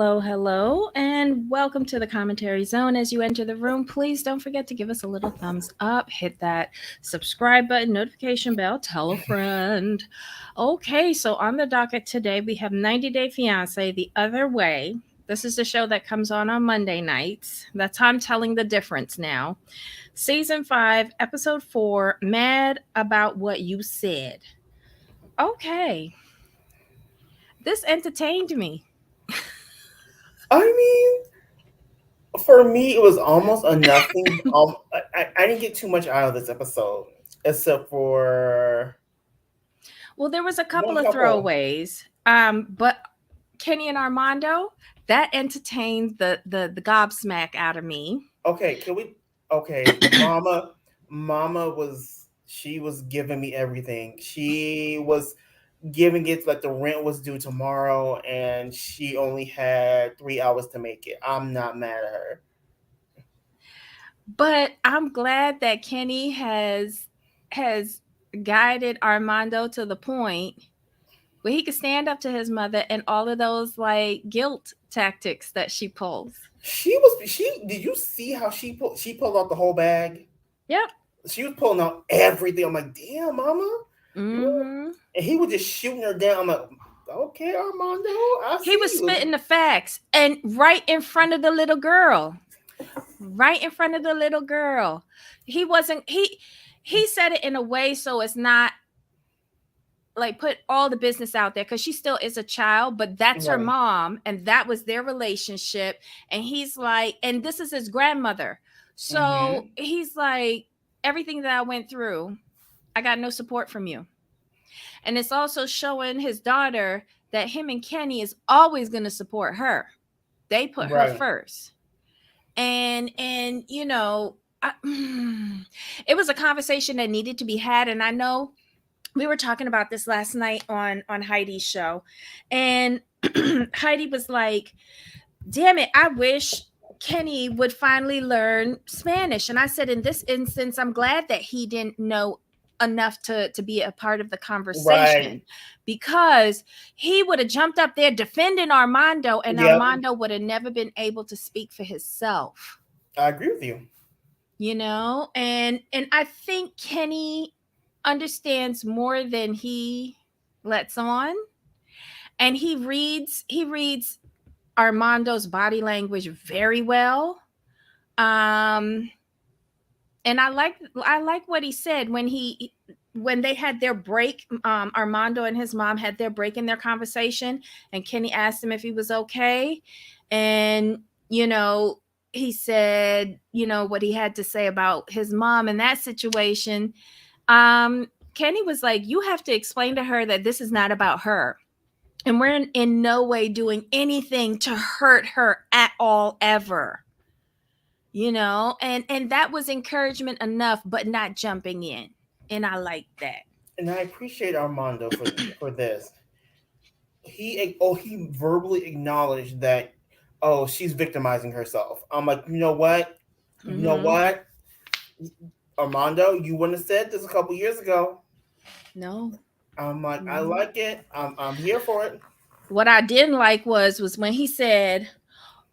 hello, and welcome to the commentary zone. As you enter the room, please don't forget to give us a little thumbs up, hit that subscribe button, notification bell, tell a friend. Okay, so on the docket today, we have 90 Day Fiancé the other way. This is the show that comes on Monday nights. That's how I'm telling the difference now. Season 5, Episode 4, Mad About What You Said. Okay, this entertained me. I mean, for me, it was almost a nothing. I didn't get too much out of this episode, except for Well, there was a couple one of couple. throwaways, but Kenny and Armando that entertained the gobsmack out of me. Okay, can we? Okay, Mama she was giving me everything. She was giving it like the rent was due tomorrow, and she only had 3 hours to make it. I'm not mad at her. But I'm glad that Kenny has guided Armando to the point where he could stand up to his mother and all of those like guilt tactics that she pulls. She did you see how she pulled out the whole bag? Yep. She was pulling out everything. I'm like, damn, mama. You Mm-hmm. and he was just shooting her down. I'm like, okay, Armando, I He see was you. spitting the facts and right in front of the little girl. Right in front of the little girl. He wasn't he said it in a way so it's not like put all the business out there because she still is a child, but that's her Right. mom and that was their relationship. And he's like, and this is his grandmother. So Mm-hmm. he's like, everything that I went through, I got no support from you. And it's also showing his daughter that him and Kenny is always going to support her. They put her Right. first. And I, it was a conversation that needed to be had. And I know we were talking about this last night on Heidi's show, and Heidi was like, "Damn it, I wish Kenny would finally learn Spanish." And I said, in this instance, I'm glad that he didn't know enough to be a part of the Right. conversation because he would have jumped up there defending Armando, and Yep. Armando would have never been able to speak for himself. I agree with you. And I think Kenny understands more than he lets on, and he reads Armando's body language very well. um and I like what he said when they had their break. Armando and his mom had their break in their conversation, and Kenny asked him if he was okay. And you know he said what he had to say about his mom in that situation. Kenny was like, you have to explain to her that this is not about her, and we're in no way doing anything to hurt her at all ever. And that was encouragement enough, but not jumping in. And I like that. And I appreciate Armando for this. He verbally acknowledged that, oh, she's victimizing herself. I'm like, you know Mm-hmm. what, Armando, you wouldn't have said this a couple years ago. No. I'm like, I No. like it. I'm here for it. What I didn't like was when he said,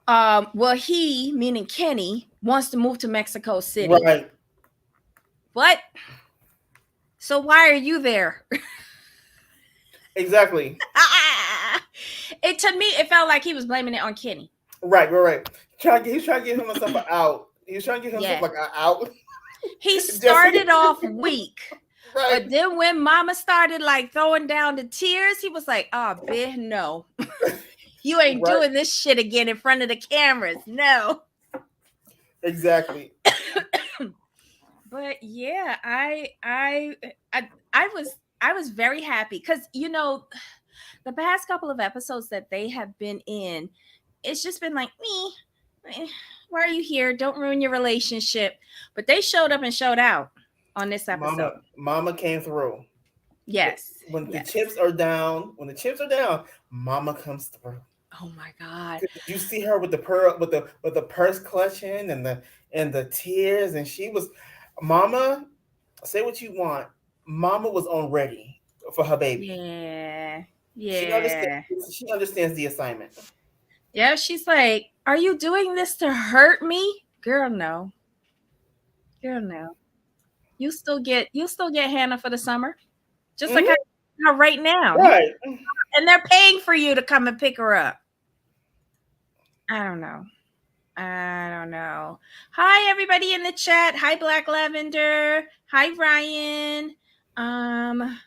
well, he, meaning Kenny, wants to move to Mexico City. Right. What? So why are you there? Exactly. It to me, it felt like he was blaming it on Kenny. Right. He's trying to get himself an out. He's trying to get himself Yeah. like an out. He Just started off weak, right. but then when Mama started like throwing down the tears, he was like, "Oh, bitch, no, you ain't Right. doing this shit again in front of the cameras, no." Exactly. But yeah, I, I was very happy because the past couple of episodes that they have been in, it's just been like me. Why are you here? Don't ruin your relationship. But they showed up and showed out on this episode. Mama came through. Yes, When the yes. chips are down, Mama comes through. Oh my God. You see her with the pearl, with the purse clutching and the tears, and she was, Mama. Say what you want. Mama was on ready for her baby. Yeah, She understands. yeah. She understands the assignment. Yeah, she's like, "Are you doing this to hurt me?" Girl, no. Girl, no. You still get Hannah for the summer. Just like Hmm. how right now. You Right. and they're paying for you to come and pick her up. I don't know. I don't know. Hi everybody in the chat. Hi Black Lavender. Hi Ryan. Um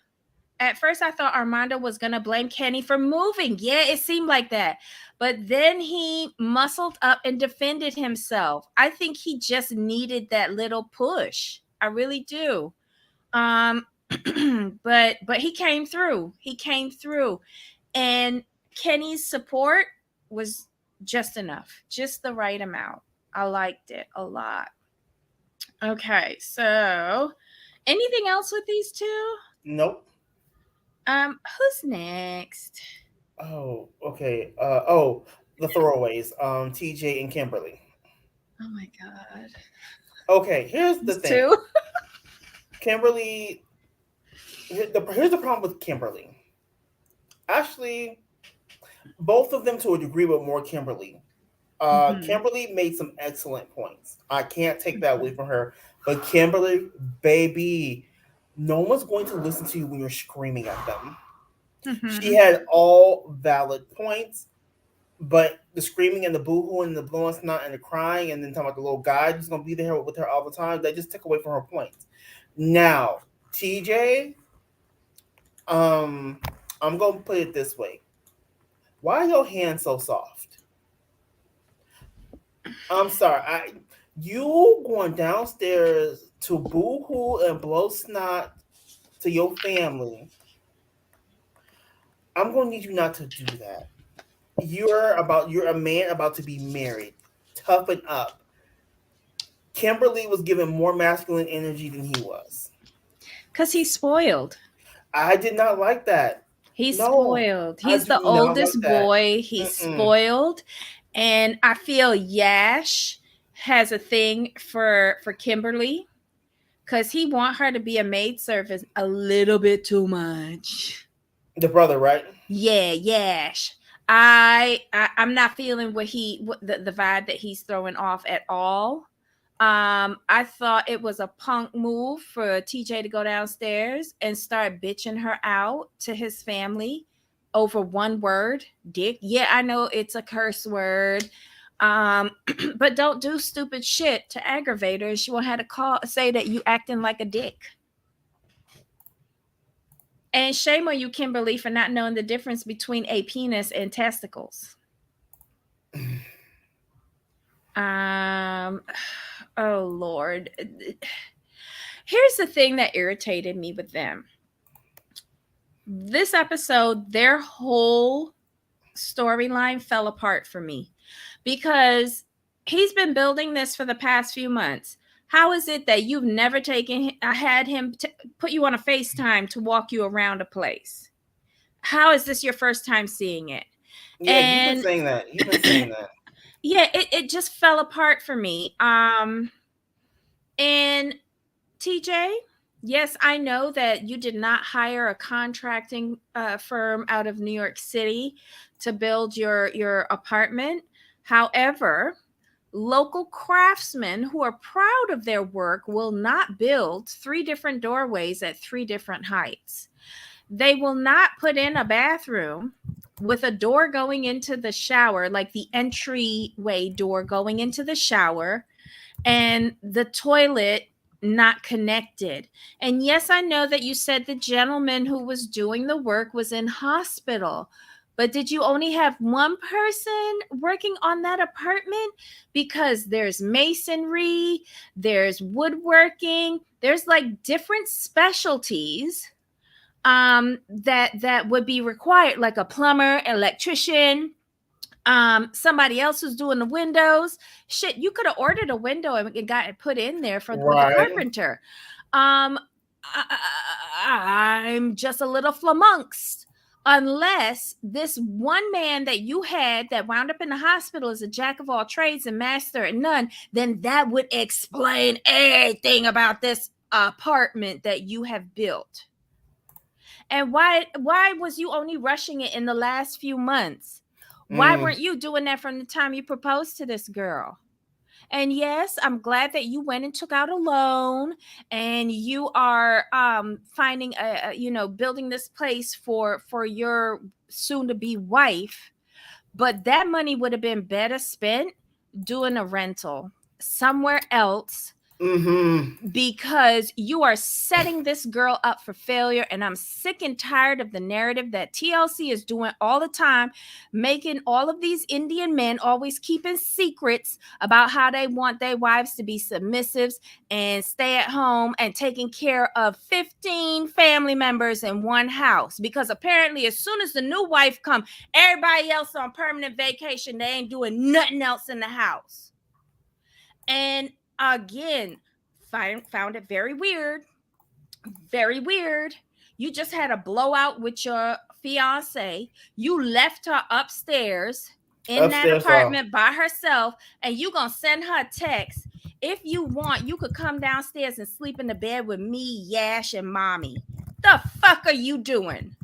at first I thought Armando was going to blame Kenny for moving. Yeah, it seemed like that. But then he muscled up and defended himself. I think he just needed that little push. I really do. Um but he came through. He came through. And Kenny's support was just enough, just the right amount. I liked it a lot. Okay, so anything else with these two? Nope. Who's next? Oh, okay. Oh, the throwaways. TJ and Kimberly. Oh my god. Okay, here's the These thing. two? Kimberly. Here's the problem with Kimberly. Actually, both of them to a degree, but more Kimberly. Mm-hmm. Kimberly made some excellent points. I can't take that away from her. But Kimberly, baby, no one's going to listen to you when you're screaming at them. She Mm-hmm. had all valid points, but the screaming and the boohoo and the blowing snot and the crying and then talking about the little guy who's gonna be there with her all the time, that just took away from her points. Now, TJ, um, I'm gonna put it this way. Why are your hands so soft? I'm sorry. You going downstairs to boohoo and blow snot to your family. I'm gonna need you not to do that. You're a man about to be married. Toughen up. Kimberly was given more masculine energy than he was. Because he's spoiled. I did not like that. He's No, spoiled. I He's do the not like oldest that. boy. He's Mm-mm. spoiled. And I feel Yash has a thing for Kimberly because he want her to be a maid service a little bit too much. The brother, right? Yeah, Yash. I'm not feeling the vibe that he's throwing off at all. I thought it was a punk move for TJ to go downstairs and start bitching her out to his family over one word, dick. Yeah, I know it's a curse word. But don't do stupid shit to aggravate her. She won't have to say that you acting like a dick. And shame on you, Kimberly, for not knowing the difference between a penis and testicles. Um, oh Lord. Here's the thing that irritated me with them. This episode, their whole storyline fell apart for me because he's been building this for the past few months. How is it that you've never had him put you on a FaceTime to walk you around a place? How is this your first time seeing it? Yeah, you've been And saying that. You've been saying that. yeah, it just fell apart for me. And TJ, yes, I know that you did not hire a contracting firm out of New York City to build your apartment. However, local craftsmen who are proud of their work will not build three different doorways at three different heights. They will not put in a bathroom with a door going into the shower, like the entryway door going into the shower, and the toilet not connected. And yes, I know that you said the gentleman who was doing the work was in hospital. But did you only have one person working on that apartment? Because there's masonry, there's woodworking, there's like different specialties that would be required, like a plumber, electrician, somebody else who's doing the windows. Shit, you could have ordered a window and got it put in there with a Right. carpenter. um I'm just a little flummoxed. Unless this one man that you had that wound up in the hospital is a jack of all trades and master at none, then that would explain everything about this apartment that you have built. And why was you only rushing it in the last few months? Why weren't you doing that from the time you proposed to this girl? And yes, I'm glad that you went and took out a loan and you are finding building this place for your soon to be wife. But that money would have been better spent doing a rental somewhere else, Mm-hmm. because you are setting this girl up for failure. And I'm sick and tired of the narrative that TLC is doing all the time, making all of these Indian men always keeping secrets about how they want their wives to be submissives and stay at home and taking care of 15 family members in one house. Because apparently as soon as the new wife come, everybody else on permanent vacation, they ain't doing nothing else in the house. And again, found it very weird. Very weird. You just had a blowout with your fiance. You left her upstairs in that Upstairs, apartment by herself, and you gonna send her a text. If you want, you could come downstairs and sleep in the bed with me, Yash, and mommy. The fuck are you doing?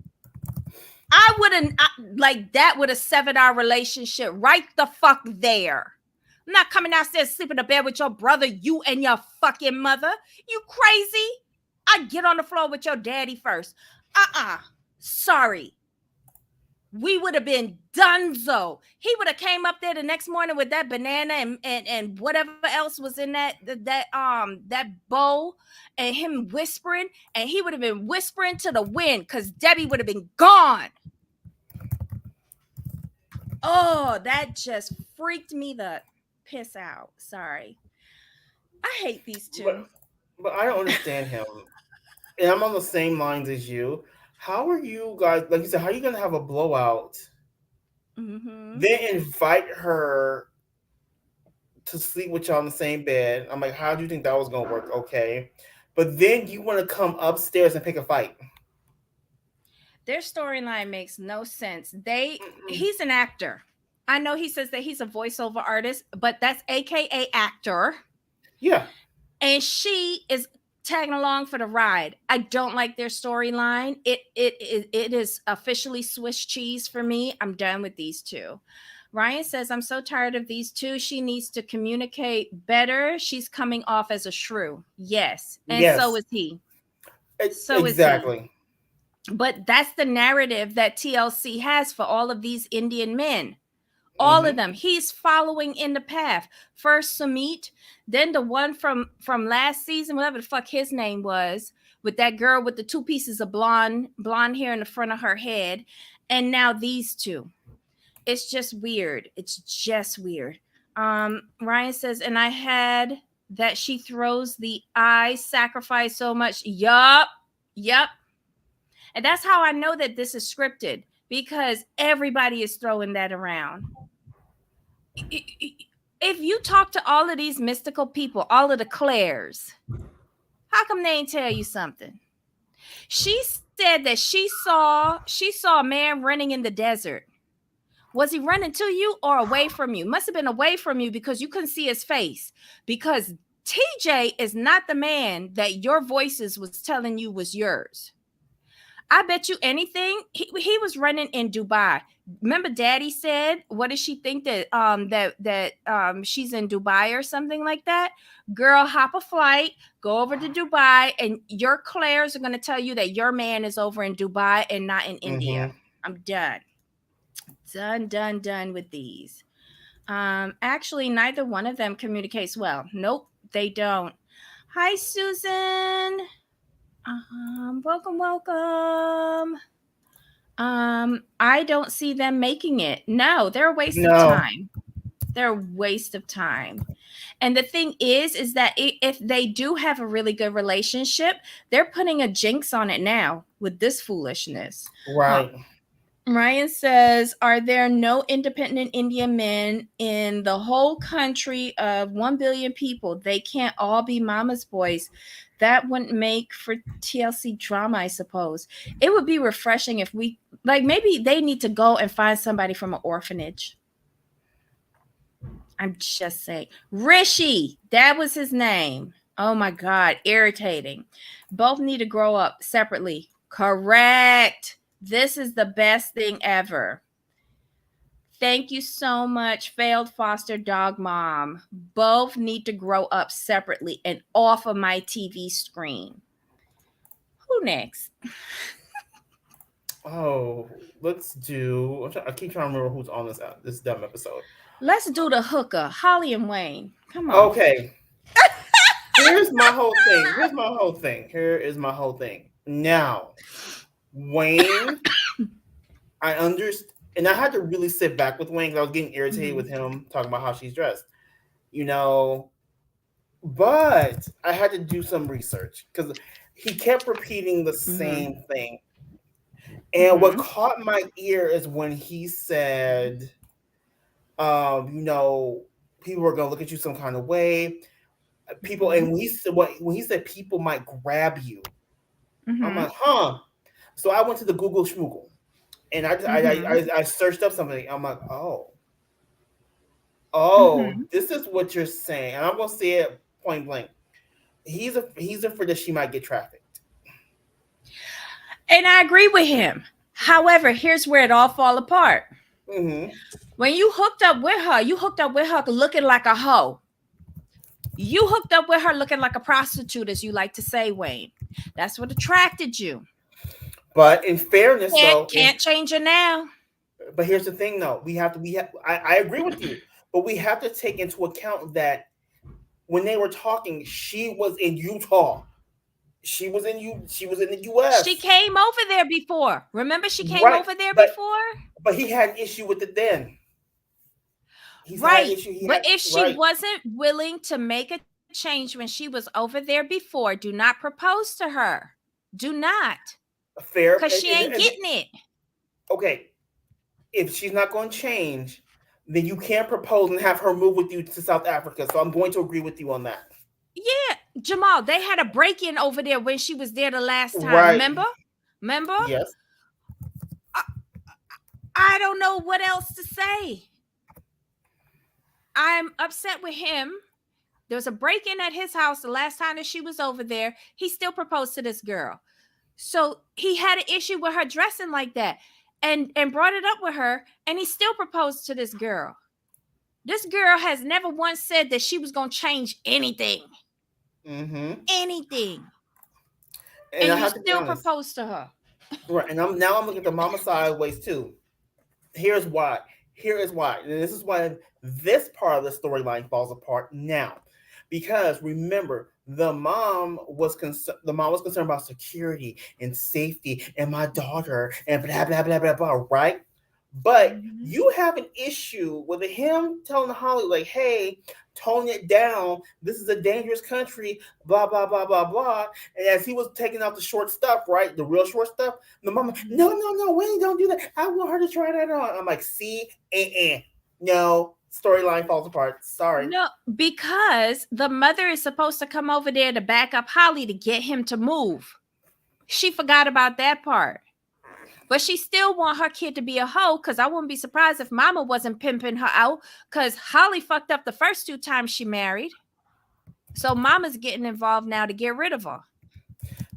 I wouldn't like that would have severed our relationship right the fuck there. I'm not coming downstairs sleeping in the bed with your brother, you and your fucking mother. You crazy? I get on the floor with your daddy first. Sorry. We would have been donezo. He would have came up there the next morning with that banana and whatever else was in that bowl, and him whispering, and he would have been whispering to the wind because Debbie would have been gone. Oh, that just freaked me the piss out. Sorry. I hate these two. But I don't understand him. And I'm on the same lines as you. How are you guys, like you said, how are you going to have a blowout? Mm-hmm. Then invite her to sleep with y'all in the same bed. I'm like, how do you think that was going to work? Okay. But then you want to come upstairs and pick a fight. Their storyline makes no sense. He's an actor. I know he says that he's a voiceover artist, but that's AKA actor. Yeah. And she is tagging along for the ride. I don't like their storyline. It is officially Swiss cheese for me. I'm done with these two. Ryan says, I'm so tired of these two. She needs to communicate better. She's coming off as a shrew. Yes. And so is he. So exactly. is he. But that's the narrative that TLC has for all of these Indian men. All of them. He's following in the path. First Sumit, then the one from last season, whatever the fuck his name was, with that girl with the two pieces of blonde hair in the front of her head, and now these two. It's just weird. It's just weird. Ryan says, and I had that she throws the eye sacrifice so much. Yup. And that's how I know that this is scripted, because everybody is throwing that around. If you talk to all of these mystical people, all of the Claires, how come they ain't tell you something? She said that she saw a man running in the desert. Was he running to you or away from you? Must have been away from you because you couldn't see his face. Because TJ is not the man that your voices was telling you was yours. I bet you anything he was running in Dubai. Remember Daddy said, what does she think that she's in Dubai or something like that? Girl, hop a flight, go over to Dubai, and your Claires are going to tell you that your man is over in Dubai and not in India. I'm done with these. Actually, neither one of them communicates well. Nope, they don't. Hi, Susan. Welcome. I don't see them making it. No, they're a waste of time. They're a waste of time. And the thing is that if they do have a really good relationship, they're putting a jinx on it now with this foolishness. Right. Ryan says, are there no independent Indian men in the whole country of 1 billion people? They can't all be mama's boys. That wouldn't make for TLC drama, I suppose. It would be refreshing if we, like, maybe they need to go and find somebody from an orphanage. I'm just saying. Rishi, that was his name. Oh my God, irritating. Both need to grow up separately. Correct. This is the best thing ever. Thank you so much, failed foster dog mom. Both need to grow up separately and off of my TV screen. Who next? Oh, let's do. I keep trying to remember who's on this dumb episode. Let's do the hooker, Holly and Wayne. Come on. Okay, here's my whole thing. Here's my whole thing. Here is my whole thing. Now, Wayne, I understand, and I had to really sit back with Wayne because I was getting irritated with him talking about how she's dressed. You know, but I had to do some research because he kept repeating the Mm-hmm. same thing. And what Mm-hmm. caught my ear is when he said, you know, people are gonna look at you some kind of way. People, Mm-hmm. and when he said people might grab you, I'm Mm-hmm. like, huh. So I went to the Google Schmoogle and Mm-hmm. I searched up something. I'm like, oh, Mm-hmm. this is what you're saying, and I'm gonna say it point blank. He's afraid that she might get trafficked. And I agree with him. However, here's where it all fall apart. Mm-hmm. When you hooked up with her, you hooked up with her looking like a hoe. You hooked up with her looking like a prostitute, as you like to say, Wayne. That's what attracted you. But in fairness, Can't though, can't change her now. but here's the thing, though, we have. I agree with you, but we have to take into account that when they were talking, she was in Utah. She was in the She US. came over there before. Remember, she came Right. over there But before? he had an issue with it then. He's had an Right. issue. He But had if she right. wasn't willing to make a change when she was over there before, do not propose to her. Do not. Fair Because she ain't and getting it. okay, if she's not going to change, then you can't propose and have her move with you to South Africa. So I'm going to agree with you on that. Yeah, Jamal, they had a break in over there when she was there the last time. Right. Remember? Remember? Yes. I, I don't know what else to say. I'm upset with him. There was a break in at his house the last time that she was over there. He still proposed to this girl. So he had an issue with her dressing like that and brought it up with her, and he still proposed to this girl. This girl has never once said that she was going to change anything. Mm-hmm. Anything. And And I you have to be still honest. proposed to her. Right. And I'm looking at the mama sideways too. Here's why. Here is why. And this is why this part of the storyline falls apart now. Because remember, the mom was concerned about security and safety and my daughter and blah blah blah blah blah, right? But Mhm. you have an issue with him telling Holly, like, hey, tone it down. This is a dangerous country, blah, blah, blah, blah, blah. And as he was taking out the short stuff, right? The real short stuff, the mama, no, no, no, Wayne, don't do that. I want her to try that on. I'm like, see, no, storyline falls apart. Sorry. No, because the mother is supposed to come over there to back up Holly to get him to move. She forgot about that part. But she still want her kid to be a hoe, because I wouldn't be surprised if mama wasn't pimping her out, because Holly fucked up the first 2 times she married. So mama's getting involved now to get rid of her.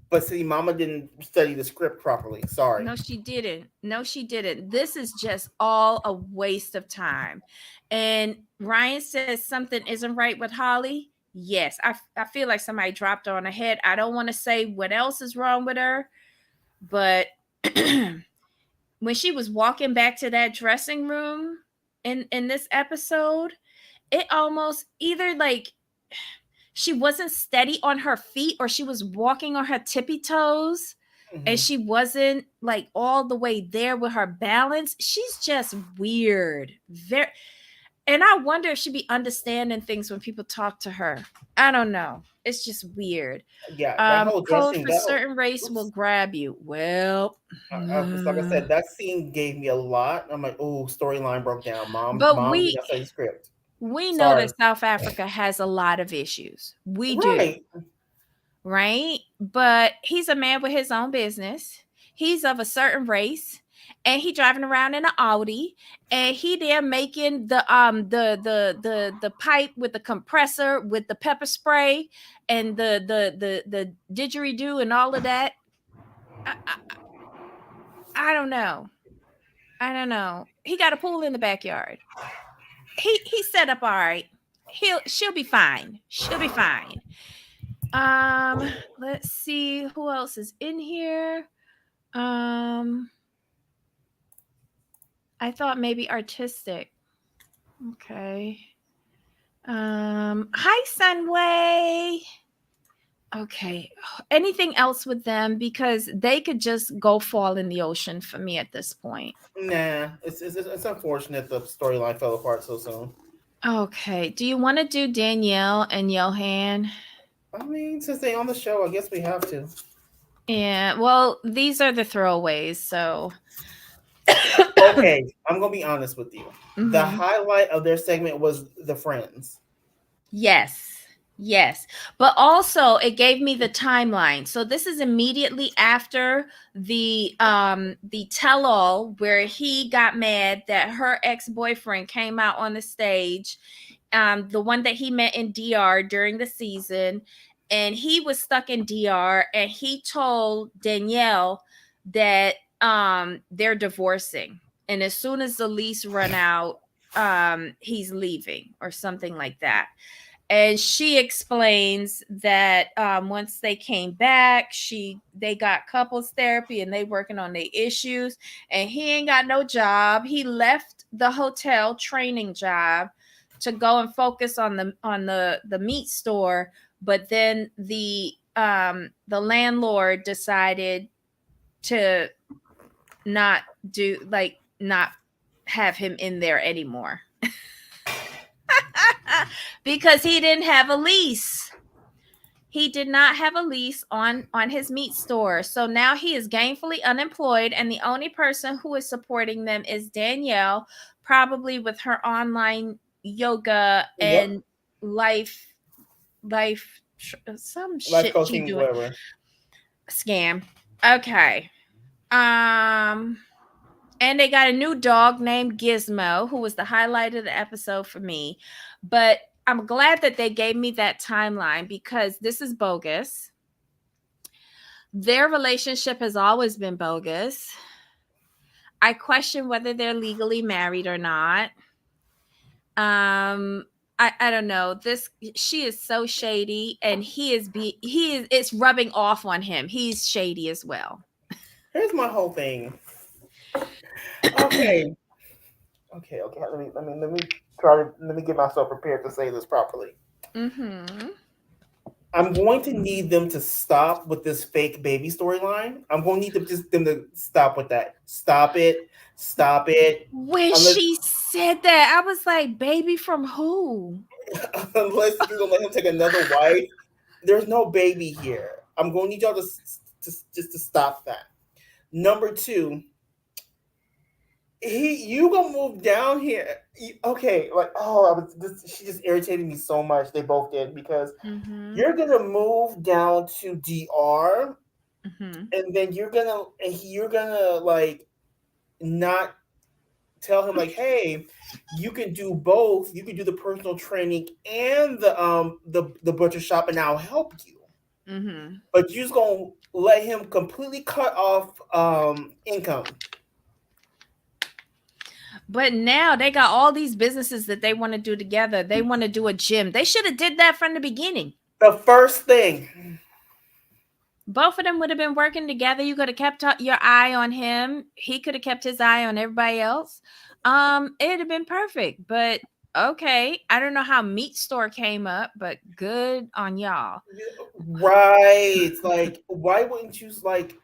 But see, mama didn't study the script properly. Sorry. No, she didn't. No, she didn't. This is just all a waste of time. And Ryan says something isn't right with Holly. Yes, I feel like somebody dropped her on her head. I don't want to say what else is wrong with her, but when she was walking back to that dressing room in this episode, it almost either like she wasn't steady on her feet or she was walking on her tippy toes and Mm-hmm. she wasn't like all the way there with her balance. She's just weird. Very, and I wonder if she be understanding things when people talk to her. I don't know. It's just weird. Yeah, that whole Code dressing, for certain race will oops. grab you. Well, Like I said, that scene gave me a lot. I'm like, oh, storyline broke down. but Mom did we not study the script. we know Sorry. that South Africa has a lot of issues. We do, Right. right? But he's a man with his own business. He's of a certain race, and he driving around in an Audi, and he there making the pipe with the compressor with the pepper spray and the didgeridoo and all of that. I don't know. I don't know. He got a pool in the backyard. He set up all right. She'll be fine. She'll be fine. Let's see who else is in here. Um, I thought maybe artistic. Okay. Hi Sunway. Okay. Anything else with them because they could just go fall in the ocean for me at this point. Nah, it's unfortunate the storyline fell apart so soon. Okay. Do you want to do Danielle and Johan? I mean, since they on the show, I guess we have to. Yeah. Well, these are the throwaways, so Okay, I'm gonna be honest with you. The mhm. highlight of their segment was the friends. Yes. Yes. But also it gave me the timeline. So this is immediately after the tell all where he got mad that her ex-boyfriend came out on the stage, the one that he met in DR during the season, and he was stuck in DR and he told Danielle that they're divorcing. And as soon as the lease run out, he's leaving or something like that. And she explains that once they came back, they got couples therapy and they working on their issues, and he ain't got no job. He left the hotel training job to go and focus on the meat store, but then the landlord decided to not do like not have him in there anymore because he didn't have a lease. He did not have a lease on his meat store. So now he is gainfully unemployed, and the only person who is supporting them is Danielle, probably with her online yoga Yep, and life life some life shit she coaching, doing. whatever. Scam. Okay. Um and they got a new dog named Gizmo, who was the highlight of the episode for me. But I'm glad that they gave me that timeline because this is bogus. Their relationship has always been bogus. I question whether they're legally married or not. Um, I don't know. This she is so shady, and he is it's rubbing off on him. He's shady as well. Here's my whole thing. Okay, okay. Let me try to let me get myself prepared to say this properly. Mm-hmm. I'm going to need them to stop with this fake baby storyline. I'm going to need them to stop with that. Stop it. Stop it. When Unless she said that, I was like, "Baby from who?" unless you're gonna let him take another wife, there's no baby here. I'm going to need y'all to just to stop that. Number two, you gonna move down here? Okay, like she just irritated me so much. They both did because Mm-hmm. you're gonna move down to DR, Mm-hmm. and then you're gonna like not tell him like, hey, you can do both. You can do the personal training and the butcher shop, and I'll help you. Mm-hmm. But you're just gonna let him completely cut off income. But now they got all these businesses that they want to do together. They want to do a gym. They should have did that from the beginning. The first thing. Both of them would have been working together. You could have kept your eye on him. He could have kept his eye on everybody else. It'd have been perfect. But okay, I don't know how Meat Store came up, but good on y'all. Right. Like, why wouldn't you like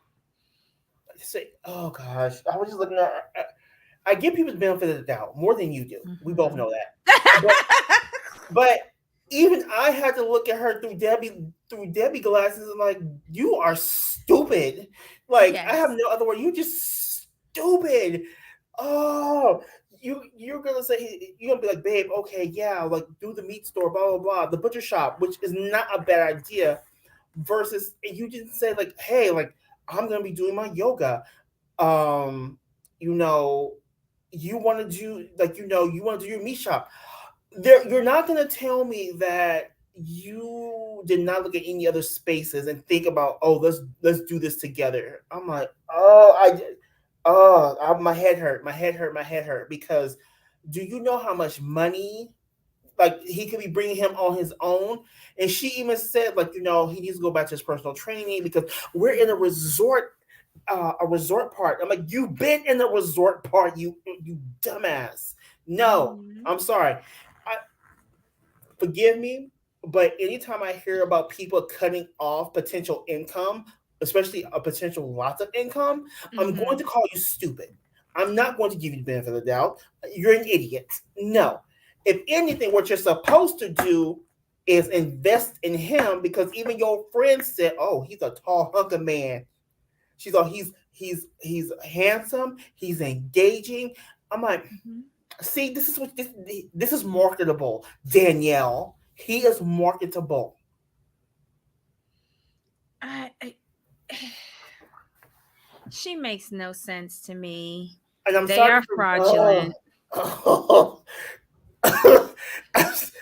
say, oh gosh, I was just looking at, I give people the benefit of the doubt more than you do. We both Mhm. know that. But, but even I had to look at her through Debbie glasses and like, you are stupid. Like, I have Yes. no other word. You just stupid. Oh, you're gonna say you're gonna be like, babe, okay, yeah, like do the meat store, blah blah blah, the butcher shop, which is not a bad idea. Versus you didn't say like, hey, like I'm gonna be doing my yoga. Um, you know, you want to do like you want to do your meat shop. You're not gonna tell me that you did not look at any other spaces and think about, oh, let's do this together. I'm like, oh, Oh, my head hurt. My head hurt. My head hurt because do you know how much money like he could be bringing him on his own? And she even said like he needs to go back to his personal training because we're in a resort park. I'm like, you've been in a resort park, you dumbass. No, Mhm. I'm sorry. Forgive me, but anytime I hear about people cutting off potential income, especially a potential lots of income, I'm going Mhm. to call you stupid. I'm not going to give you the benefit of the doubt. You're an idiot. No. If anything, what you're supposed to do is invest in him because even your friends said, "Oh, he's a tall hunk of man." She's all he's handsome, he's engaging. I'm like, Mhm. see, this is marketable, Danielle. He is marketable, I she makes no sense to me. and I'm They sorry are for. fraudulent. Oh.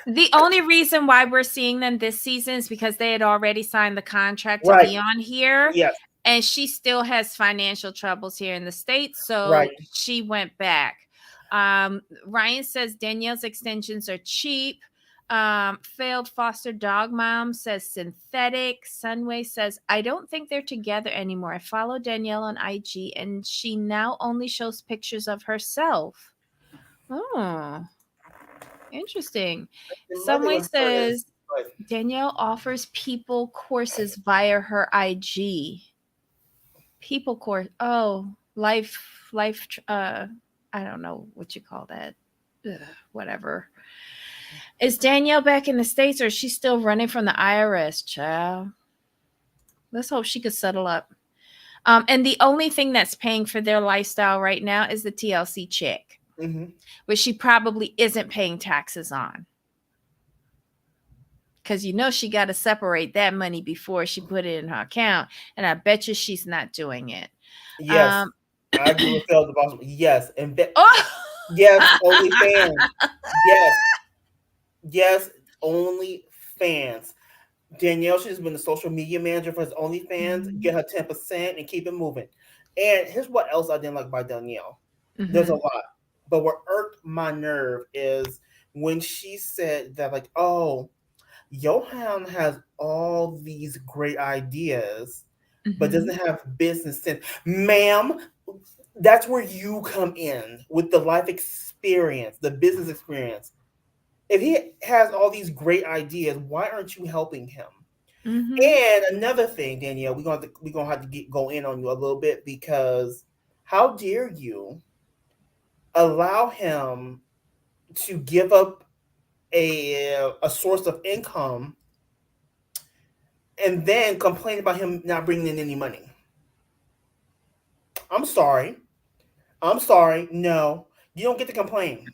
The only reason why we're seeing them this season is because they had already signed the contract to Right. be on here, Yes. and she still has financial troubles here in the States, so Right. she went back. Ryan says Danielle's extensions are cheap. Failed foster dog mom says synthetic. Sunway says, I don't think they're together anymore. I follow Danielle on IG and she now only shows pictures of herself. Oh, interesting. My thing Someway with her is says like, Danielle offers people courses via her IG. People course. Oh, I don't know what you call that. Ugh, whatever. Is Danielle back in the States or is she still running from the IRS, child? Let's hope she could settle up. And the only thing that's paying for their lifestyle right now is the TLC check, mm-hmm. which she probably isn't paying taxes on. Because she got to separate that money before she put it in her account. And I bet you she's not doing it. Yes, Um, I agree with Phil the boss. Yes, and oh! yes, only fans. Yes, yes, only fans. Danielle should have been the social media manager for his OnlyFans, Mhm. get her 10% and keep it moving. And here's what else I didn't like by Danielle. There's a Mhm. lot. But what irked my nerve is when she said that, like, oh, Johan has all these great ideas, but Mhm. doesn't have business sense. Ma'am, that's where you come in with the life experience, the business experience. If he has all these great ideas, why aren't you helping him? Mhm. And another thing, Danielle, we're gonna have to go in on you a little bit because how dare you allow him to give up a source of income and then complain about him not bringing in any money? I'm sorry. I'm sorry. No, you don't get to complain.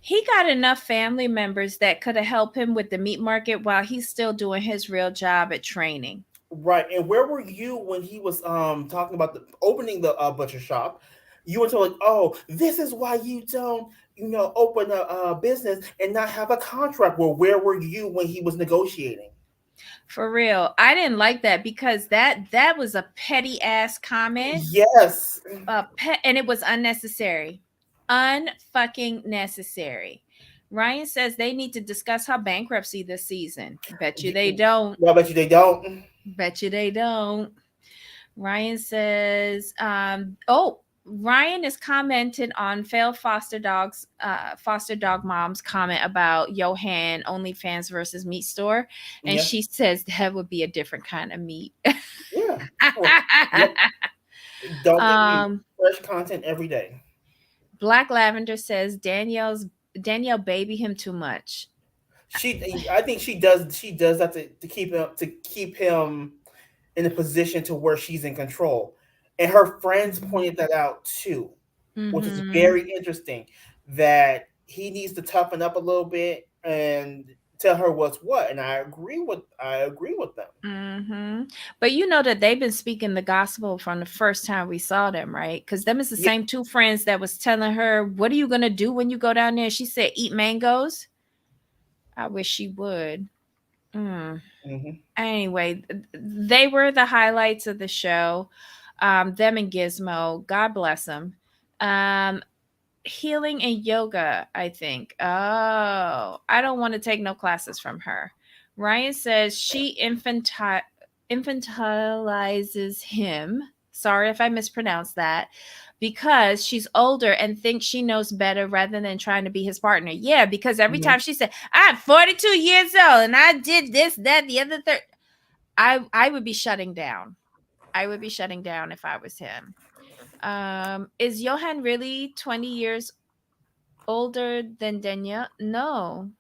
He got enough family members that could have helped him with the meat market while he's still doing his real job at training. Right. And where were you when he was talking about the opening the butcher shop? You were told like, oh, this is why you don't, open a business and not have a contract. Well, where were you when he was negotiating? For real. I didn't like that because that was a petty ass comment. Yes. And it was unnecessary. Unfucking necessary. Ryan says they need to discuss her bankruptcy this season. Bet you they don't. I bet you they don't. Bet you they don't. Ryan says, Ryan is commented on failed foster dog mom's comment about Johan OnlyFans versus meat store, and Yeah. she says that would be a different kind of meat. Yeah. Oh, yep. Don't get me um, fresh content every day. Black Lavender says Danielle baby him too much. I think she does that to keep him in a position to where she's in control. And her friends pointed that out too, which is Mm-hmm. very interesting. That he needs to toughen up a little bit and tell her what's what. And I agree with them. Mm-hmm. But you know that they've been speaking the gospel from the first time we saw them, right? Because them is the Yeah. same two friends that was telling her, "What are you gonna do when you go down there?" She said, "Eat mangoes." I wish she would. Mm. Hmm. Anyway, they were the highlights of the show. Them and Gizmo. God bless them. Um, healing and yoga, I think. Oh, I don't want to take no classes from her. Ryan says she infantilizes him. Sorry if I mispronounced that. Because she's older and thinks she knows better rather than trying to be his partner. Yeah, because every time Mhm. she said, I'm 42 years old and I did this, that, the other third, I would be shutting down. I would be shutting down if I was him. Is Johan really 20 years older than Danielle? No.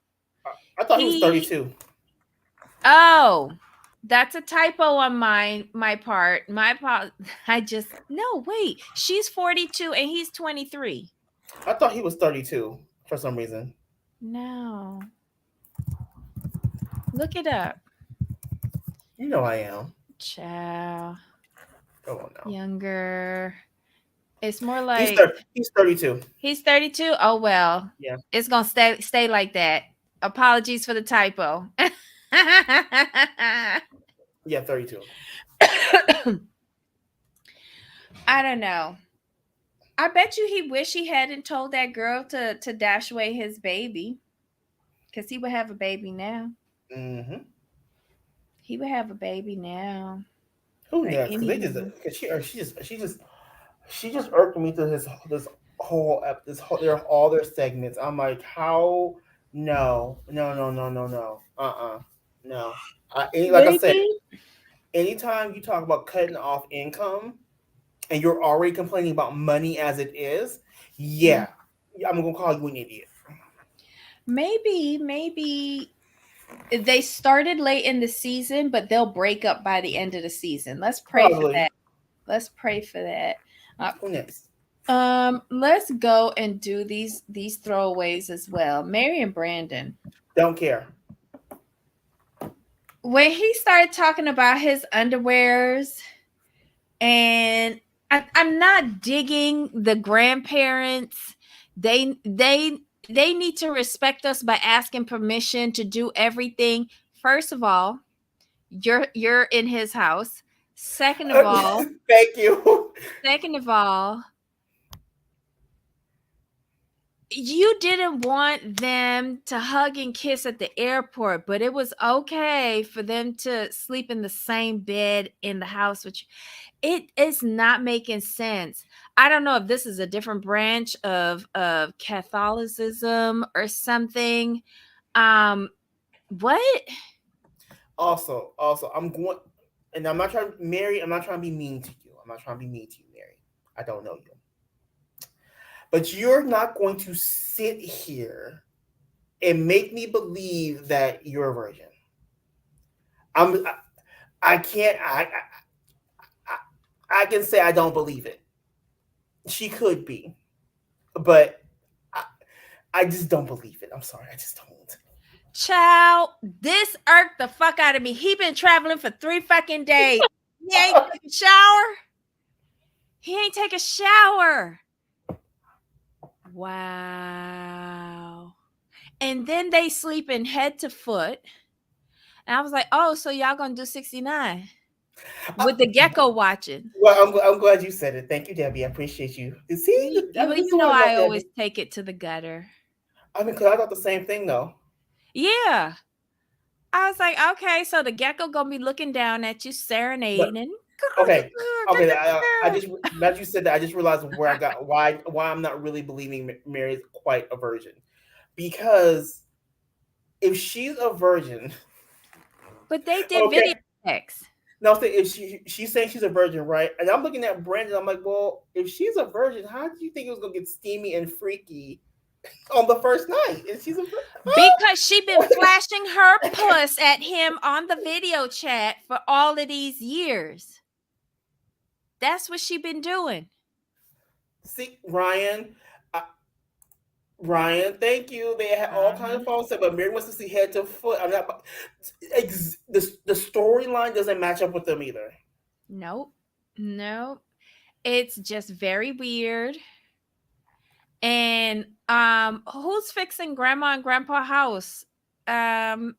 I thought he was He 32. Oh, that's a typo on my part. My part. I just no, wait. She's 42 and he's 23. I thought he was 32 for some reason. No. Look it up. You know I am. Ciao. Come on now. Younger. It's more He's like 30, he's 32. he's 32. Oh well. Yeah. It's going to stay like that. Apologies for the typo. Yeah, 32. I don't know. I bet you he wish he hadn't told that girl to dash away his baby, because he would have a baby now. Mhm. He would have a baby now. Who But knows? Cuz they just anywho, cuz she just irked me through this whole this whole their all their segments. I'm like, how? No, no, no, no, no, no. No. Like I said, maybe anytime you talk about cutting off income and you're already complaining about money as it is, yeah, I'm gonna call you an idiot. maybe they started late in the season, but they'll break up by the end of the season. Let's pray for Probably. that. Let's pray for that. Who next? Let's go and do these throwaways as well. Mary and Brandon. Don't care. When he started talking about his underwears, and I'm not digging the grandparents. They need to respect us by asking permission to do everything. First of all, you're in his house. Second of all, Thank you. second of all, you didn't want them to hug and kiss at the airport, but it was okay for them to sleep in the same bed in the house with you. It is not making sense. I don't know if this is a different branch of Catholicism or something. Um, what? Also, I'm going, and I'm not trying, Mary. I'm not trying to be mean to you. I'm not trying to be mean to you, Mary. I don't know you, but you're not going to sit here and make me believe that you're a virgin. I'm. I can't. I can say I don't believe it. She could be, but I, I just don't believe it. I'm sorry. I just don't. Child, this irked the fuck out of me. He been traveling for 3 fucking days. He ain't take a shower. He ain't take a shower. Wow. And then they sleeping head to foot. And I was like, oh, so y'all gonna do 69 with the gecko watching. Well, I'm glad you said it. Thank you, Debbie. I appreciate you. See, Well, this is you know, what I love, I always Debbie. take it to the gutter. I mean, cause I thought the same thing though. Yeah. I was like, okay, so the gecko gonna be looking down at you, But serenading. okay, okay. I just now that you said that, I just realized where I got why I'm not really believing Mary is quite a virgin, because if she's a virgin, But they did video okay. sex. Now, say if she's saying she's a virgin, right? And I'm looking at Brandon. I'm like, well, if she's a virgin, how do you think it was gonna get steamy and freaky on the first night? And she's a Because she been flashing her puss at him on the video chat for all of these years. That's what she been doing. see Ryan. Ryan, thank you. They had all kinds of Uh-huh. false stuff, but Mary wants to see head to foot. I'm not. The storyline doesn't match up with them either. Nope. Nope. It's just very weird. And who's fixing grandma and grandpa house? And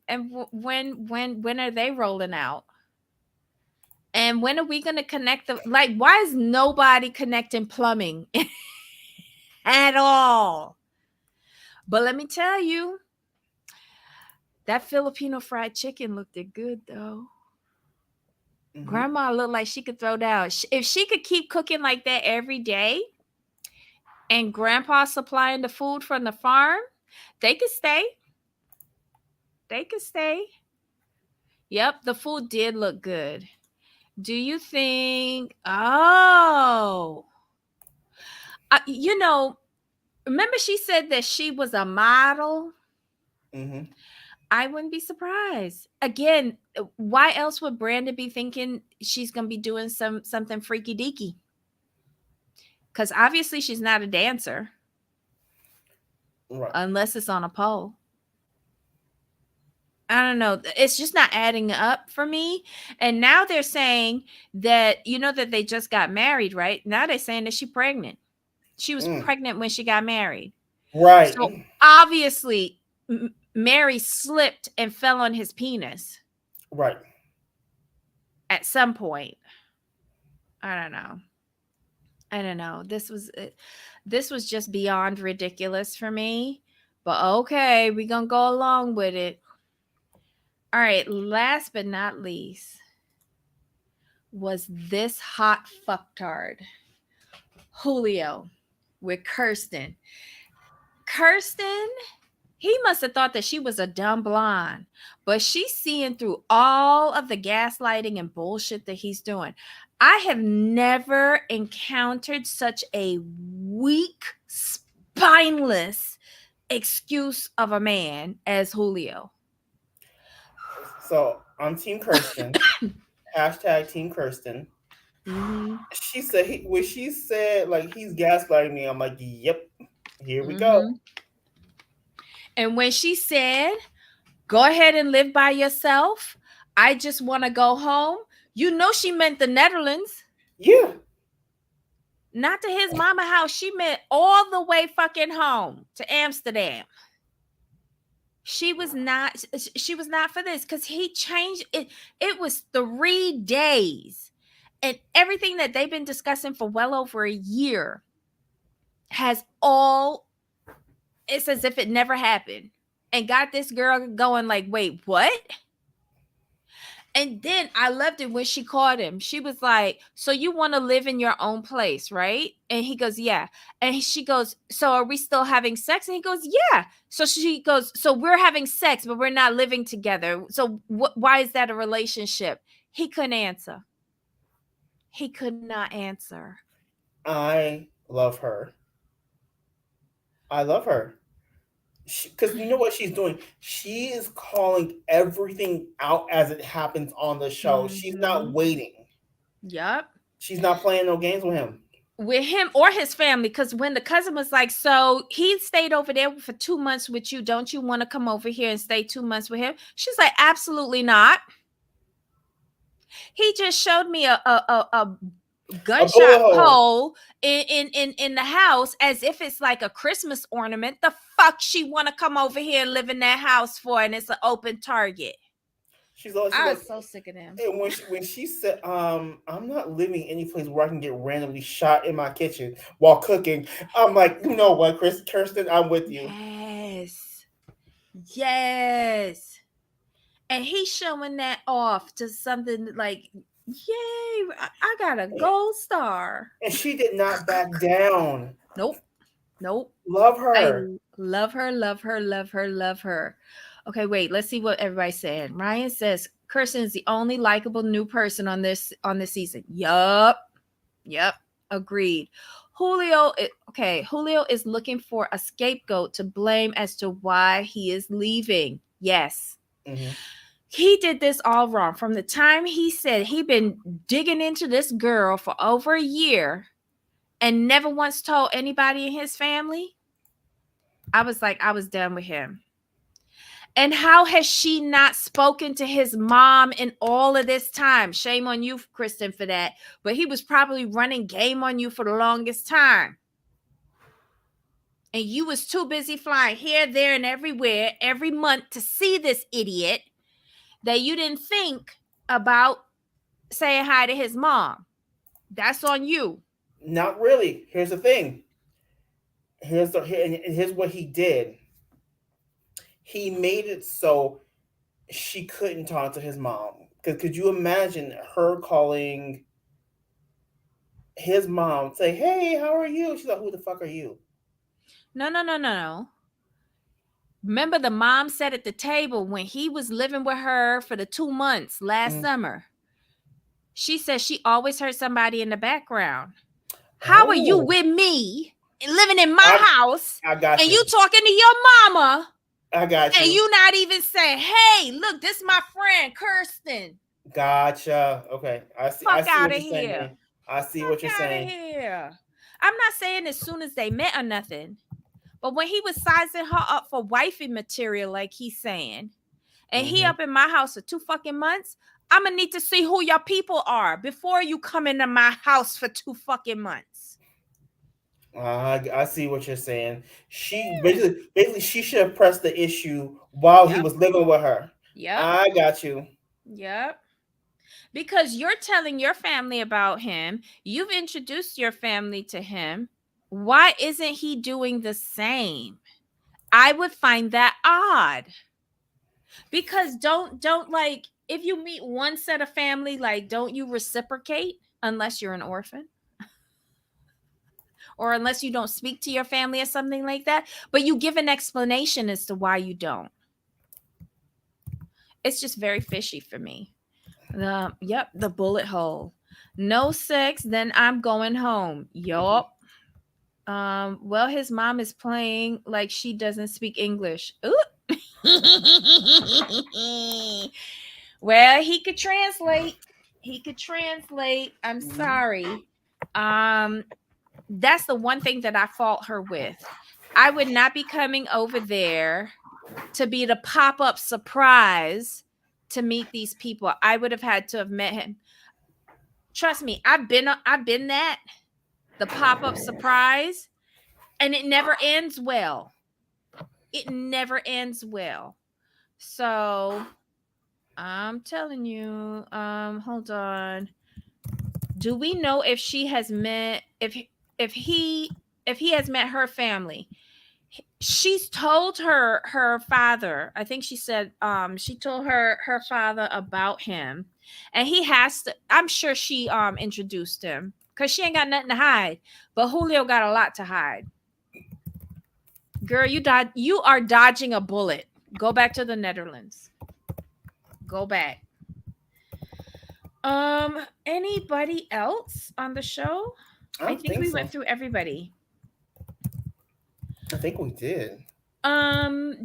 when are they rolling out? And when are we going to connect the, like, why is nobody connecting plumbing at all? But let me tell you, that Filipino fried chicken looked good though. Mm-hmm. Grandma looked like she could throw down. If she could keep cooking like that every day and grandpa supplying the food from the farm, they could stay. They could stay. Yep, the food did look good. Do you think? Oh, you know, remember she said that she was a model? Mm-hmm. I wouldn't be surprised. Again, why else would Brandon be thinking she's gonna be doing something freaky deaky? Because obviously she's not a dancer Right. unless it's on a pole. I don't know. It's just not adding up for me. And now they're saying that, that they just got married, right? Now they're saying that she's pregnant. She was Mm. pregnant when she got married. So Right. obviously, Mary slipped and fell on his penis Right. at some point. I don't know. I don't know. This was just beyond ridiculous for me. But okay, we're gonna go along with it. All right, last but not least was this hot fucktard, Julio with Kirsten. Kirsten, he must have thought that she was a dumb blonde, but she's seeing through all of the gaslighting and bullshit that he's doing. I have never encountered such a weak, spineless excuse of a man as Julio. So I'm Team Kirsten. Hashtag Team Kirsten. Mm-hmm. She said when she said like he's gaslighting me, I'm like, yep, here we go. Mm-hmm. And when she said, go ahead and live by yourself, I just want to go home, she meant the Netherlands. Yeah. Not to his mama house. She meant all the way fucking home to Amsterdam. She was not for this because he changed it. It was 3 days. And everything that they've been discussing for well over a year has all, it's as if it never happened. And got this girl going like, wait, what? And then I loved it when she called him. She was like, so you want to live in your own place, right? And he goes, yeah. And she goes, so are we still having sex? And he goes, yeah. So she goes, so we're having sex, but we're not living together. So why is that a relationship? He couldn't answer. He could not answer. I love her. I love her. Because you know what she's doing? She is calling everything out as it happens on the show. She's not Mm-hmm. waiting. Yep. She's not playing no games with him. With him or his family, because when the cousin was like, so he stayed over there for 2 months with you, don't you want to come over here and stay 2 months with him? She's like, absolutely not. He just showed me a A bullet gunshot hole. hole in the house as if it's like a Christmas ornament. The fuck she want to come over here and live in that house for, and it's an open target. She's I like, was so sick of them. and when she said, I'm not living any place where I can get randomly shot in my kitchen while cooking. I'm like, you know what, Kirsten, I'm with you. Yes. And he's showing that off to something like, yay, I got a gold star. And she did not back down. Nope. Love I her. love her, love her, love her, love her. Okay, wait, let's see what everybody's saying. Ryan says Kirsten is the only likable new person on this season. Yup. Agreed. Julio is looking for a scapegoat to blame as to why he is leaving. Yes. Mm-hmm. He did this all wrong. From the time he said he'd been digging into this girl for over a year and never once told anybody in his family, I was like, I was done with him. And how has she not spoken to his mom in all of this time? Shame on you, Kristen, for that. But he was probably running game on you for the longest time. And you was too busy flying here, there, and everywhere every month to see this idiot that you didn't think about saying hi to his mom. That's on you. Not really. Here's the thing. Here's what he did. He made it so she couldn't talk to his mom. Cause could you imagine her calling his mom, say, "Hey, how are you?" She's like, "Who the fuck are you?" No, no, no, no, no. Remember, the mom said at the table when he was living with her for the 2 months last Mm. summer, she said she always heard somebody in the background. How are you Oh, with me living in my I house I got and you. you talking to your mama I got and you. you not even saying, hey, look, this is my friend Kirsten. Gotcha. Okay. I Fuck see out what of you're here. saying. I see what you're Fuck out of saying. here. I'm not saying as soon as they met or nothing, but when he was sizing her up for wifey material, like he's saying, and he Hmm. up in my house for 2 fucking months, I'm gonna need to see who your people are before you come into my house for 2 fucking months. I see what you're saying. She basically she should have pressed the issue while he Yep. was living with her. Yep. I got you. Yep. Because you're telling your family about him, you've introduced your family to him. Why isn't he doing the same? I would find that odd. Because don't like, if you meet one set of family, like, don't you reciprocate unless you're an orphan? Or unless you don't speak to your family or something like that, but you give an explanation as to why you don't. It's just very fishy for me. The bullet hole. No sex, then I'm going home. Yup. Well, his mom is playing like she doesn't speak English. Ooh. Well, he could translate. He could translate. I'm sorry. Um, that's the one thing that I fault her with. I would not be coming over there to be the pop-up surprise to meet these people. I would have had to have met him. Trust me, I've been that, the pop-up surprise, and it never ends well. It never ends well. So, I'm telling you, hold on. Do we know if she has met if he if he has met her family? She's told her father, I think she said, she told her father about him, and he has to, I'm sure she introduced him because she ain't got nothing to hide, but Julio got a lot to hide. Girl, you are dodging a bullet. Go back to the Netherlands. Go back. Anybody else on the show? I I don't think think we so. went through everybody. I think we did.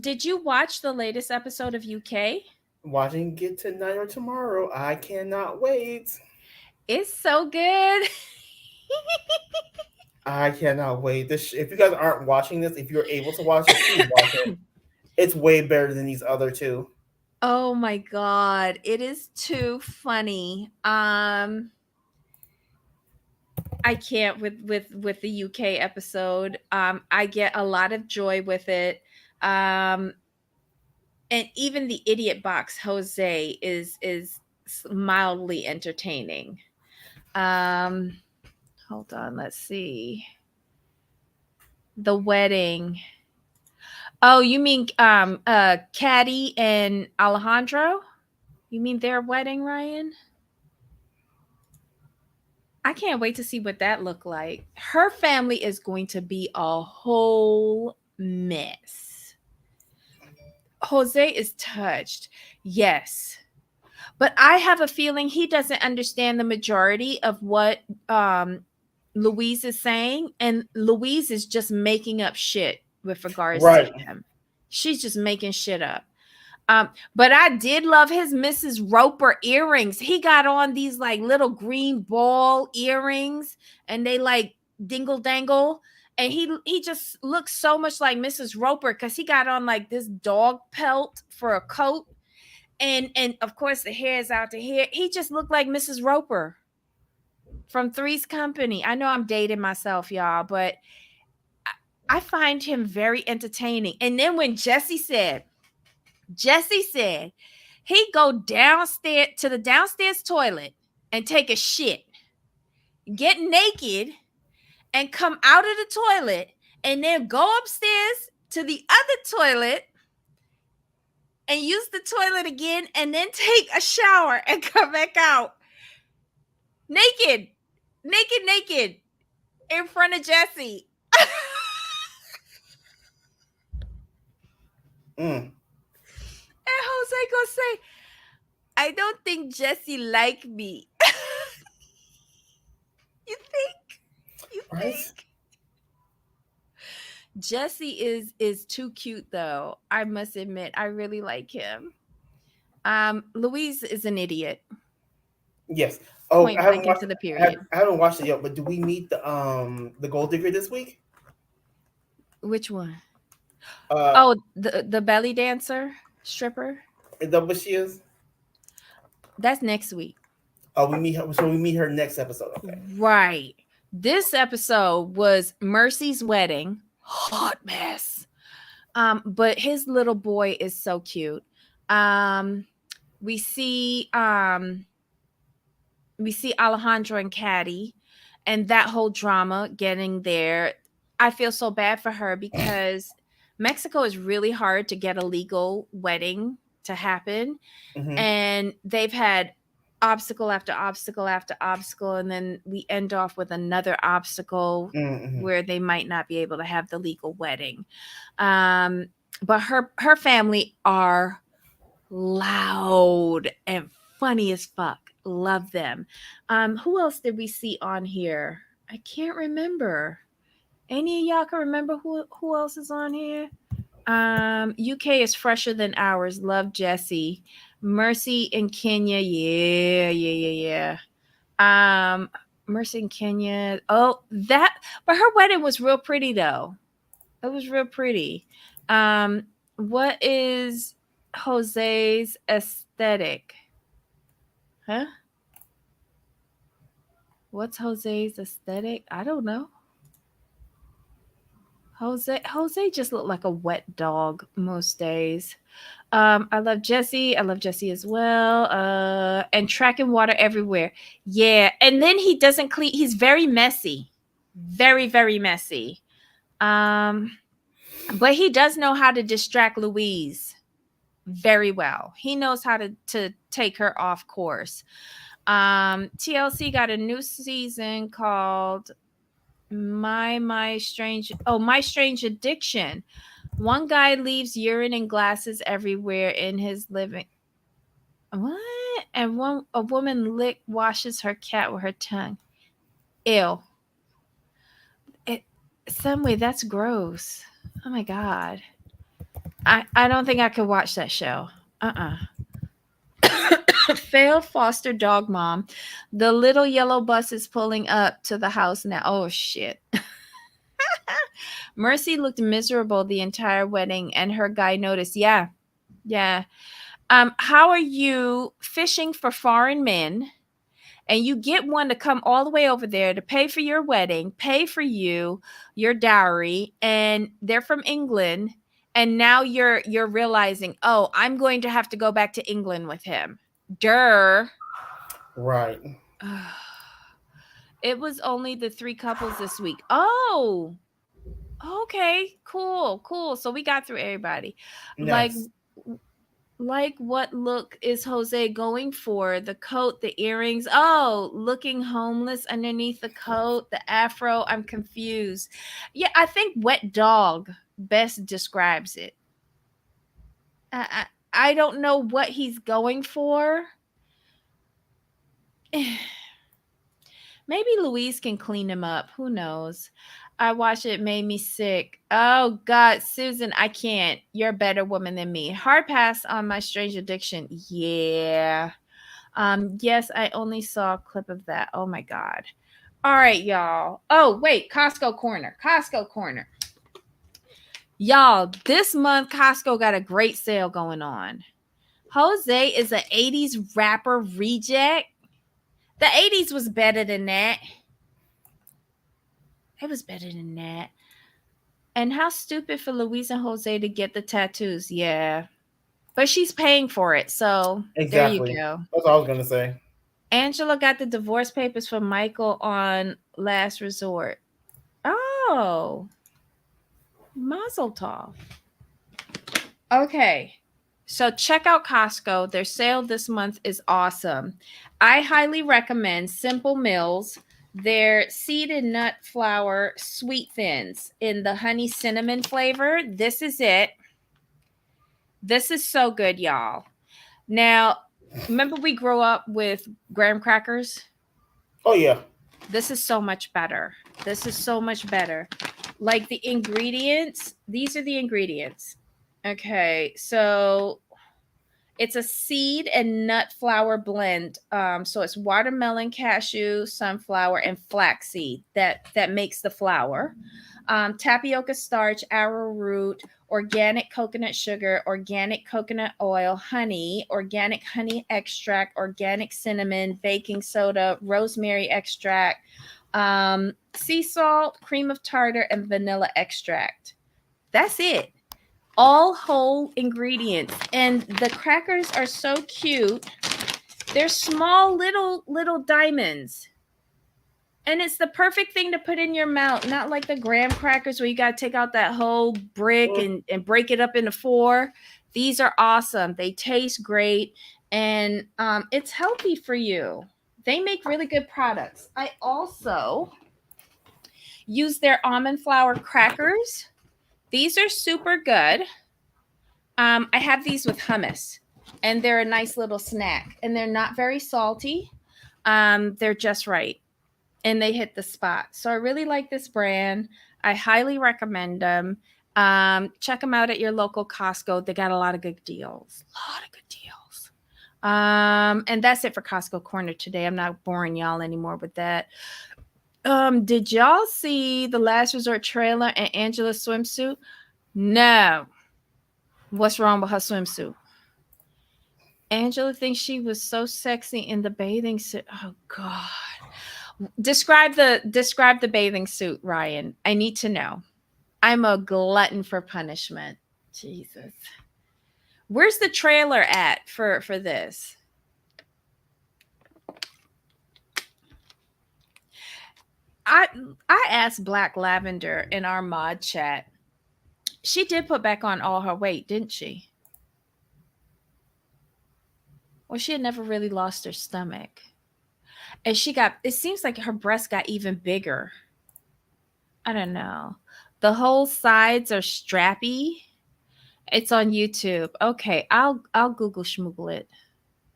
Did you watch the latest episode of UK? Watching it tonight or tomorrow. I cannot wait. It's so good. I cannot wait. If you guys aren't watching this, if you're able to watch it, please watch it. It's way better than these other two. Oh my god, it is too funny. I can't with the UK episode. I get a lot of joy with it. Um and even the idiot box Jose is mildly entertaining. Um hold on, let's see. The wedding. Oh, you mean Caddy and Alejandro? You mean their wedding, Ryan? I can't wait to see what that look like. Her family is going to be a whole mess. Jose is touched. Yes. But I have a feeling he doesn't understand the majority of what Louise is saying, and Louise is just making up shit with regards to Right. him. She's just making shit up. But I did love his Mrs. Roper earrings. He got on these like little green ball earrings, and they like dingle dangle. And he just looks so much like Mrs. Roper because he got on like this dog pelt for a coat, and of course the hair is out to here. He just looked like Mrs. Roper from Three's Company. I know I'm dating myself, y'all, but I find him very entertaining. And then when Jesse said he go downstairs to the downstairs toilet and take a shit, get naked, and come out of the toilet, and then go upstairs to the other toilet and use the toilet again, and then take a shower and come back out naked, naked, in front of Jesse. Mm. And Jose gonna say, I don't think Jesse like me. You think? You Right? think? Jesse is too cute though. I must admit, I really like him. Louise is an idiot. Yes. Oh, Point blank into the period. I haven't watched it yet, but do we meet the gold digger this week? Which one? Uh, Oh, the belly dancer stripper. is that what she is? That's next week. Oh, we meet her. So we meet her next episode. Okay. Right. This episode was Mercy's wedding. Hot mess. But his little boy is so cute. Um, we see um we see Alejandro and Caddy and that whole drama getting there. I feel so bad for her because Mexico is really hard to get a legal wedding to happen. Mm-hmm. And they've had obstacle after obstacle after obstacle. And then we end off with another obstacle Mm-hmm. where they might not be able to have the legal wedding. But her family are loud and funny as fuck. Love them. Who else did we see on here? I can't remember. Any of y'all can remember who else is on here? UK is fresher than ours. Love Jesse. Mercy in Kenya. Yeah. Mercy in Kenya. Oh, but her wedding was real pretty though. It was real pretty. What is Jose's aesthetic? Huh? What's Jose's aesthetic? I don't know. Jose just looked like a wet dog most days. I love Jesse. I love Jesse as well. And tracking water everywhere. Yeah. And then he doesn't clean. He's very messy. Very, very messy. But he does know how to distract Louise very well. He knows how to take her off course. TLC got a new season called My Strange Addiction. One guy leaves urine and glasses everywhere in his living. What? And a woman washes her cat with her tongue. Ew. It some way that's gross. Oh my god. I don't think I could watch that show. Failed foster dog mom. The little yellow bus is pulling up to the house now. Oh shit. Mercy looked miserable the entire wedding, and her guy noticed. Yeah. Yeah. How are you fishing for foreign men? And you get one to come all the way over there to pay for your wedding, pay for your dowry, and they're from England. And now you're realizing, oh, I'm going to have to go back to England with him. Durr. Right. It was only the 3 couples this week. Oh, okay, cool. So we got through everybody. Like Nice. like what look is Jose going for? The coat, the earrings. Oh, looking homeless underneath the coat, the afro. I'm confused. Yeah, I think wet dog best describes it. I don't know what he's going for. Maybe Louise can clean him up. Who knows? I watched it, made me sick. Oh God, Susan, I can't. You're a better woman than me. Hard pass on My Strange Addiction. Yeah. Yes, I only saw a clip of that. Oh my God. All right, y'all. Oh, wait, Costco Corner. Costco Corner. Y'all, this month Costco got a great sale going on. Jose is an 80s rapper reject. The 80s was better than that. It was better than that. And how stupid for Louise and Jose to get the tattoos. Yeah. But she's paying for it. So there you Exactly. go. That's what I was gonna say. Angela got the divorce papers from Michael on Last Resort. Oh, Mazel tov. Okay. So check out Costco. Their sale this month is awesome. I highly recommend Simple Mills, their seed and nut flour sweet thins in the honey cinnamon flavor. This is it. This is so good, y'all. Now, remember we grew up with graham crackers? Oh yeah. This is so much better. This is so much better. Like the ingredients, these are the ingredients. Okay, so it's a seed and nut flour blend. So it's watermelon, cashew, sunflower, and flaxseed that makes the flour. Tapioca starch, arrowroot, organic coconut sugar, organic coconut oil, honey, organic honey extract, organic cinnamon, baking soda, rosemary extract, sea salt, cream of tartar, and vanilla extract. That's it. All whole ingredients. And the crackers are so cute. They're small little diamonds. And it's the perfect thing to put in your mouth, not like the graham crackers where you got to take out that whole brick Mm. and break it up into four. These are awesome. They taste great, and it's healthy for you. They make really good products. I also use their almond flour crackers. These are super good. I have these with hummus, and they're a nice little snack, and they're not very salty. They're just right, and they hit the spot. So I really like this brand. I highly recommend them. Check them out at your local Costco. They got a lot of good deals. A lot of good deals. And that's it for Costco Corner today. I'm not boring y'all anymore with that. Did y'all see the Last Resort trailer and Angela's swimsuit? No. What's wrong with her swimsuit? Angela thinks she was so sexy in the bathing suit. Oh God. Describe the bathing suit, Ryan. I need to know. I'm a glutton for punishment. Jesus. Where's the trailer at for this? I I asked Black Lavender in our mod chat. She did put back on all her weight, didn't she? Well, she had never really lost her stomach. And she got, it seems like her breast got even bigger. I don't know. The whole sides are strappy. It's on YouTube. Okay, I'll Google schmoogle it.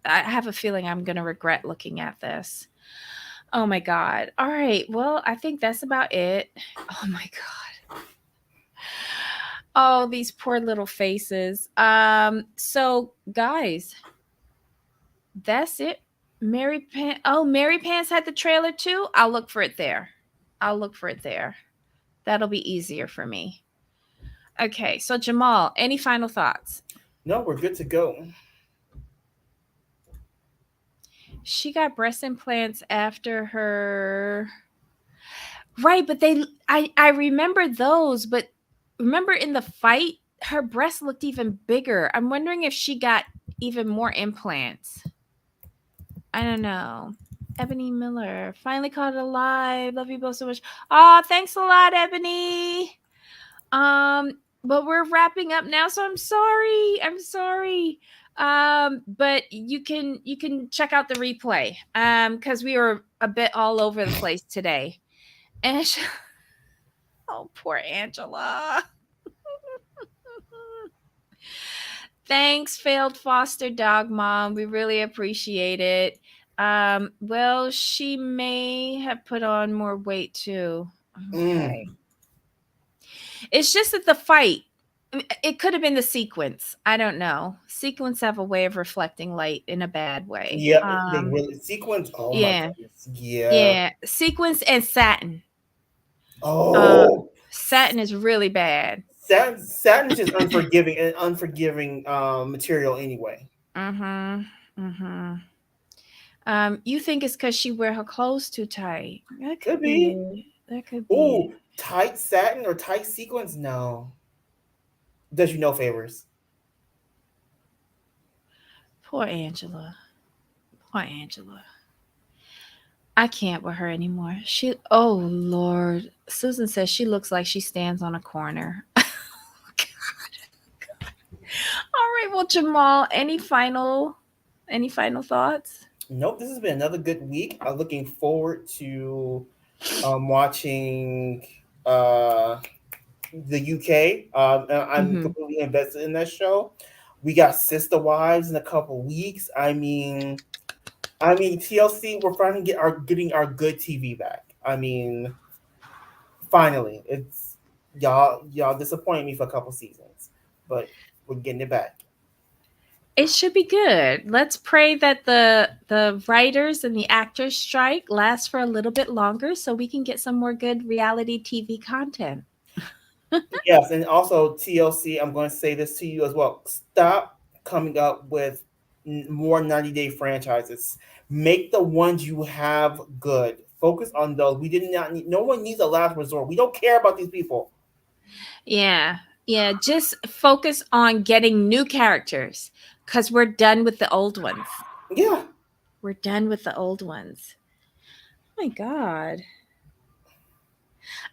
I have a feeling I'm gonna regret looking at this. Oh my god. All right. Well, I think that's about it. Oh my god. Oh, these poor little faces. So guys, that's it. Mary Pan. Oh, Mary Pants had the trailer too. I'll look for it there. I'll look for it there. That'll be easier for me. Okay, so Jamal, any final thoughts? No, we're good to go. She got breast implants after her. Right, but I remember those, but remember in the fight, her breast looked even bigger. I'm wondering if she got even more implants. I don't know. Ebony Miller finally caught it alive. Love you both so much. Oh, thanks a lot, Ebony. Um, but we're wrapping up now, so I'm sorry. I'm sorry. But you can check out the replay. Because we were a bit all over the place today. And oh, poor Angela. Thanks, failed foster dog mom. We really appreciate it. Well, she may have put on more weight too. Mm. Okay. It's just that the fight, it could have been the sequence. I don't know. Sequence have a way of reflecting light in a bad way. Yep, they really sequence. Oh my Yeah. goodness. Yeah. Yeah. Sequence and satin. Oh, Satin is really bad. satin's just unforgiving and unforgiving material anyway. Mhm. Mhm. You think it's because she wear her clothes too tight? That Could could be. be it. That could be Ooh, it. tight satin or tight sequence? No. Does you no favors. Poor Angela. Poor Angela. I can't with her anymore. She, oh Lord. Susan says she looks like she stands on a corner. All right, well, Jamal, any final thoughts? Nope, this has been another good week. I'm looking forward to watching uh, the UK. I'm Mm-hmm. completely invested in that show. We got Sister Wives in a couple weeks. I mean TLC. We're finally getting our good TV back. I mean, finally, it's y'all disappointed me for a couple seasons, but we're getting it back. It should be good. Let's pray that the writers and the actors strike lasts for a little bit longer so we can get some more good reality TV content. Yes, and also TLC. I'm going to say this to you as well. Stop coming up with more 90-day franchises. Make the ones you have good. Focus on those. We did not need. No one needs a last resort. We don't care about these people. Yeah. Yeah, just focus on getting new characters cuz we're done with the old ones. Yeah. We're done with the old ones. Oh my god.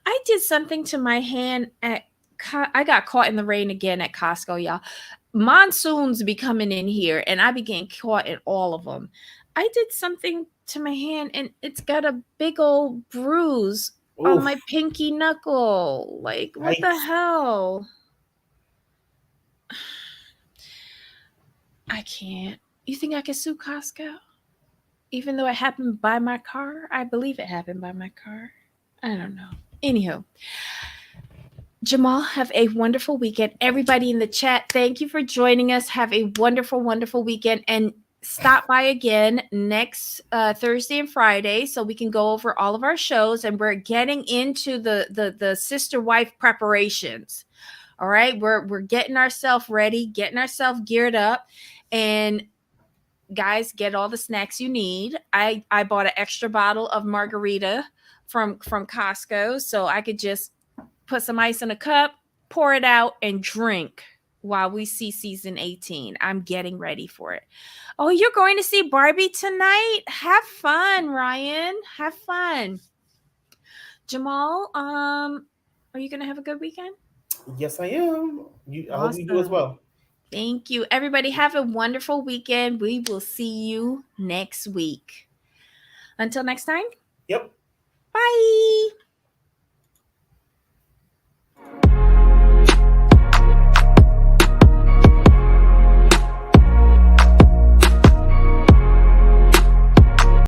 I did something to my hand at I got caught in the rain again at Costco, y'all. Monsoons be coming in here and I be getting caught in all of them. I did something to my hand and it's got a big old bruise on Oof. my pinky knuckle. Like, what the Yikes. hell? I can't. You think I can sue Costco? Even though it happened by my car? I believe it happened by my car. I don't know. Anyhow, Jamal, have a wonderful weekend. Everybody in the chat, thank you for joining us. Have a wonderful, wonderful weekend. And stop by again next Thursday and Friday so we can go over all of our shows. And we're getting into the sister wife preparations. All right. We're getting ourselves ready, getting ourselves geared up. And guys, get all the snacks you need. I bought an extra bottle of margarita from Costco so I could just put some ice in a cup, pour it out, and drink while we see season 18. I'm getting ready for it. Oh, you're going to see Barbie tonight? Have fun, Ryan. Have fun. Jamal, are you going to have a good weekend? Yes, I am. I hope you do as Awesome. well. Thank you. Everybody have a wonderful weekend. We will see you next week. Until next time, Yep. bye.